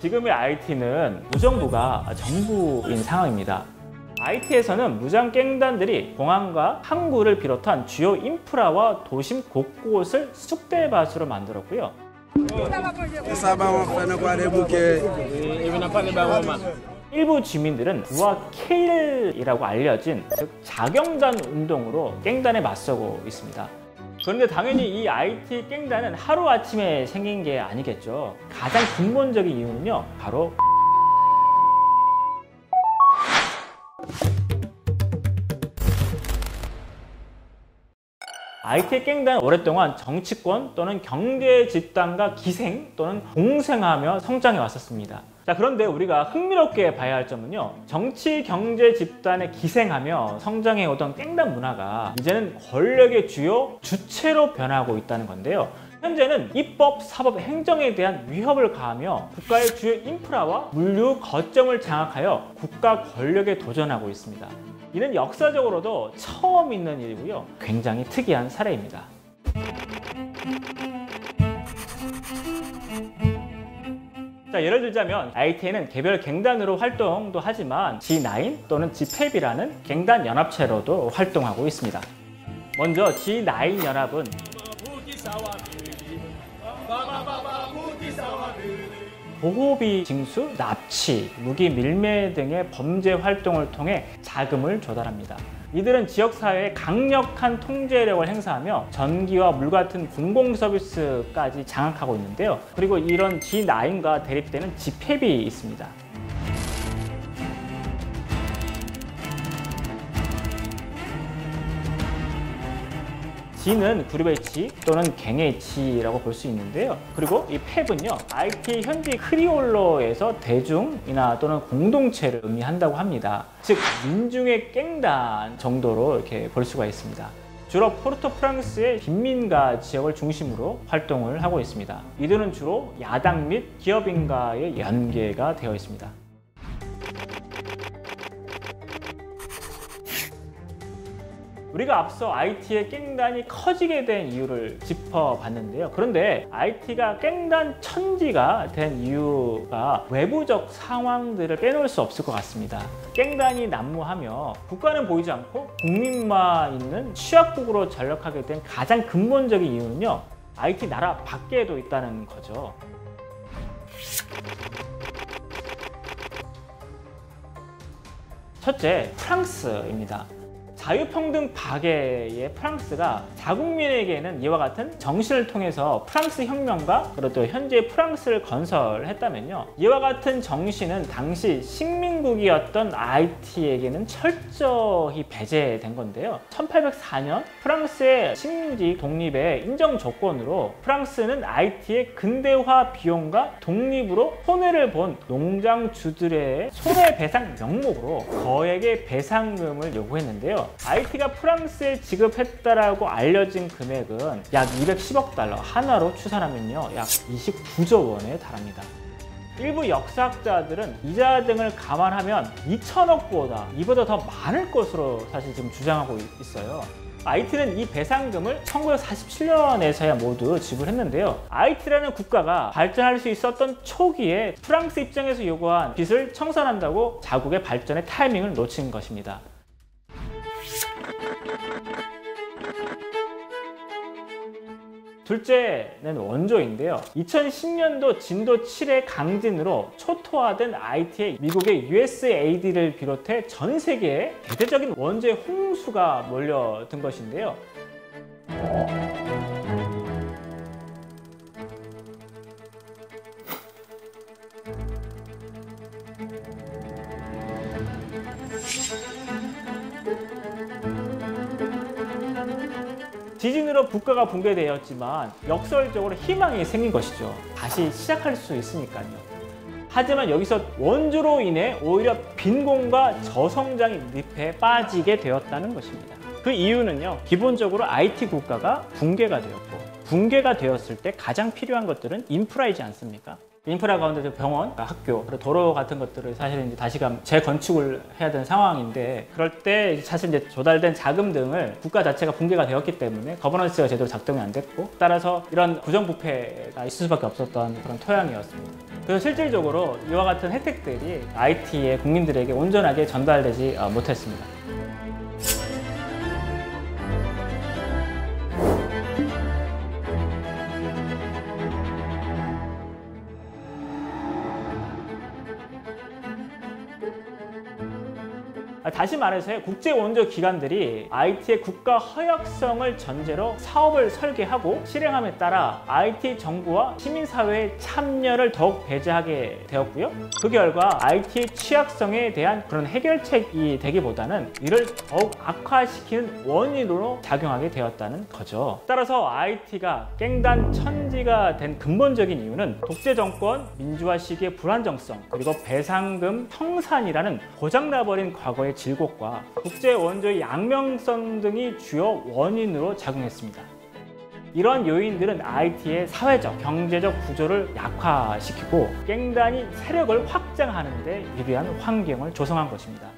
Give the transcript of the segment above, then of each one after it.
지금의 IT는 무정부가 정부인 상황입니다. IT에서는 무장갱단들이 공항과 항구를 비롯한 주요 인프라와 도심 곳곳을 쑥대밭으로 만들었고요. 일부 주민들은 우아 케일이라고 알려진 즉 자경단 운동으로 갱단에 맞서고 있습니다. 그런데 당연히 이 IT 갱단은 하루아침에 생긴 게 아니겠죠. 가장 근본적인 이유는요, 바로 IT 갱단은 오랫동안 정치권 또는 경제 집단과 기생 또는 공생하며 성장해 왔었습니다. 자, 그런데 우리가 흥미롭게 봐야 할 점은요, 정치 경제 집단에 기생하며 성장해 오던 갱단 문화가 이제는 권력의 주요 주체로 변하고 있다는 건데요. 현재는 입법, 사법, 행정에 대한 위협을 가하며 국가의 주요 인프라와 물류, 거점을 장악하여 국가 권력에 도전하고 있습니다. 이는 역사적으로도 처음 있는 일이고요. 굉장히 특이한 사례입니다. 자, 예를 들자면 IT에는 개별 갱단으로 활동도 하지만 G9 또는 G8이라는 갱단 연합체로도 활동하고 있습니다. 먼저 G9 연합은 보호비 징수, 납치, 무기 밀매 등의 범죄 활동을 통해 자금을 조달합니다. 이들은 지역사회에 강력한 통제력을 행사하며 전기와 물 같은 공공서비스까지 장악하고 있는데요. 그리고 이런 G9과 대립되는 G8이 있습니다. G는 그룹의 G 또는 갱의 G라고 볼 수 있는데요. 그리고 이 펩은요, IT 현지 크리올로에서 대중이나 또는 공동체를 의미한다고 합니다. 즉, 민중의 갱단 정도로 이렇게 볼 수가 있습니다. 주로 포르토프랑스의 빈민가 지역을 중심으로 활동을 하고 있습니다. 이들은 주로 야당 및 기업인과의 연계가 되어 있습니다. 우리가 앞서 IT의 갱단이 커지게 된 이유를 짚어봤는데요. 그런데 IT가 갱단 천지가 된 이유가 외부적 상황들을 빼놓을 수 없을 것 같습니다. 갱단이 난무하며 국가는 보이지 않고 국민만 있는 취약국으로 전락하게 된 가장 근본적인 이유는요, IT 나라 밖에도 있다는 거죠. 첫째, 프랑스입니다. 자유평등 박애의 프랑스가 자국민에게는 이와 같은 정신을 통해서 프랑스 혁명과 그리고 또 현재 프랑스를 건설했다면요, 이와 같은 정신은 당시 식민국이었던 IT에게는 철저히 배제된 건데요. 1804년 프랑스의 식민지 독립의 인정 조건으로 프랑스는 IT의 근대화 비용과 독립으로 손해를 본 농장주들의 손해배상 명목으로 거액의 배상금을 요구했는데요. IT가 프랑스에 지급했다라고 알려진 금액은 약 210억 달러, 하나로 추산하면요, 약 29조 원에 달합니다. 일부 역사학자들은 이자 등을 감안하면 2천억보다 이보다 더 많을 것으로 사실 지금 주장하고 있어요. IT는 이 배상금을 1947년에서야 모두 지불했는데요. IT라는 국가가 발전할 수 있었던 초기에 프랑스 입장에서 요구한 빚을 청산한다고 자국의 발전의 타이밍을 놓친 것입니다. 둘째는 원조인데요. 2010년도 진도 7의 강진으로 초토화된 IT에 미국의 USAID를 비롯해 전 세계에 대대적인 원조의 홍수가 몰려든 것인데요. 지진으로 국가가 붕괴되었지만 역설적으로 희망이 생긴 것이죠. 다시 시작할 수 있으니까요. 하지만 여기서 원조로 인해 오히려 빈곤과 저성장의 늪에 빠지게 되었다는 것입니다. 그 이유는요, 기본적으로 IT 국가가 붕괴가 되었고, 붕괴가 되었을 때 가장 필요한 것들은 인프라이지 않습니까? 인프라 가운데 병원, 학교, 그리고 도로 같은 것들을 사실 이제 다시금 재건축을 해야 되는 상황인데, 그럴 때 사실 이제 조달된 자금 등을 국가 자체가 붕괴가 되었기 때문에 거버넌스가 제대로 작동이 안 됐고, 따라서 이런 부정부패가 있을 수밖에 없었던 그런 토양이었습니다. 그래서 실질적으로 이와 같은 혜택들이 IT의 국민들에게 온전하게 전달되지 못했습니다. 다시 말해서 국제 원조 기관들이 IT의 국가 허약성을 전제로 사업을 설계하고 실행함에 따라 IT 정부와 시민사회의 참여를 더욱 배제하게 되었고요. 그 결과 IT의 취약성에 대한 그런 해결책이 되기보다는 이를 더욱 악화시키는 원인으로 작용하게 되었다는 거죠. 따라서 IT가 깽단 천지가 된 근본적인 이유는 독재 정권, 민주화 시기의 불안정성, 그리고 배상금 청산이라는 고장나버린 과거의 질곡과 국제 원조의 양명성 등이 주요 원인으로 작용했습니다. 이러한 요인들은 IT의 사회적, 경제적 구조를 약화시키고 깽단이 세력을 확장하는 데 유리한 환경을 조성한 것입니다.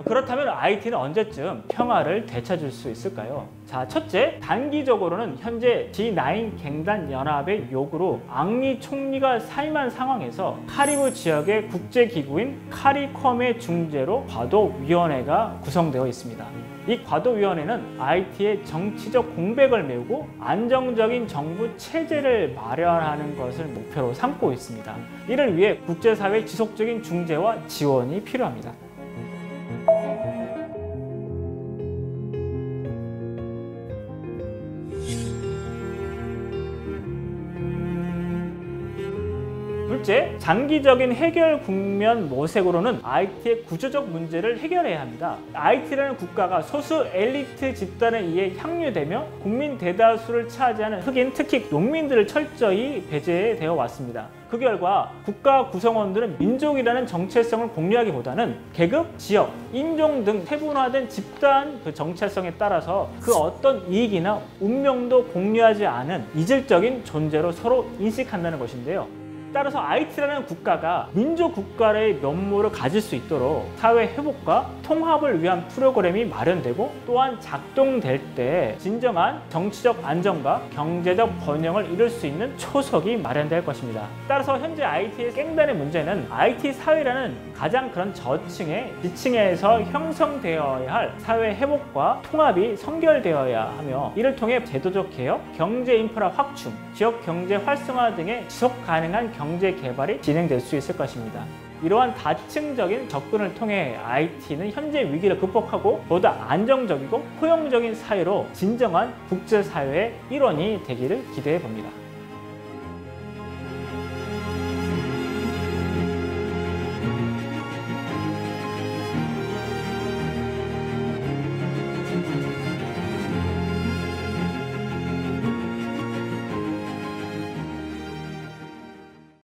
그렇다면 IT는 언제쯤 평화를 되찾을 수 있을까요? 자, 첫째, 단기적으로는 현재 G9 갱단 연합의 요구로 앙리 총리가 사임한 상황에서 카리브 지역의 국제기구인 카리콤의 중재로 과도위원회가 구성되어 있습니다. 이 과도위원회는 IT의 정치적 공백을 메우고 안정적인 정부 체제를 마련하는 것을 목표로 삼고 있습니다. 이를 위해 국제사회의 지속적인 중재와 지원이 필요합니다. 둘째, 장기적인 해결 국면 모색으로는 IT의 구조적 문제를 해결해야 합니다. IT라는 국가가 소수 엘리트 집단에 의해 향유되며 국민 대다수를 차지하는 흑인, 특히 농민들을 철저히 배제되어 왔습니다. 그 결과 국가 구성원들은 민족이라는 정체성을 공유하기보다는 계급, 지역, 인종 등 세분화된 집단 정체성에 따라서 그 어떤 이익이나 운명도 공유하지 않은 이질적인 존재로 서로 인식한다는 것인데요. 따라서 IT라는 국가가 민족 국가의 면모를 가질 수 있도록 사회 회복과 통합을 위한 프로그램이 마련되고 또한 작동될 때 진정한 정치적 안정과 경제적 번영을 이룰 수 있는 초석이 마련될 것입니다. 따라서 현재 IT의 깽단의 문제는 IT 사회라는 가장 그런 저층의 지층에서 형성되어야 할 사회 회복과 통합이 선결되어야 하며 이를 통해 제도적 개혁, 경제 인프라 확충, 지역 경제 활성화 등의 지속 가능한 경제 개발이 진행될 수 있을 것입니다. 이러한 다층적인 접근을 통해 IT는 현재 위기를 극복하고 보다 안정적이고 포용적인 사회로 진정한 국제사회의 일원이 되기를 기대해 봅니다.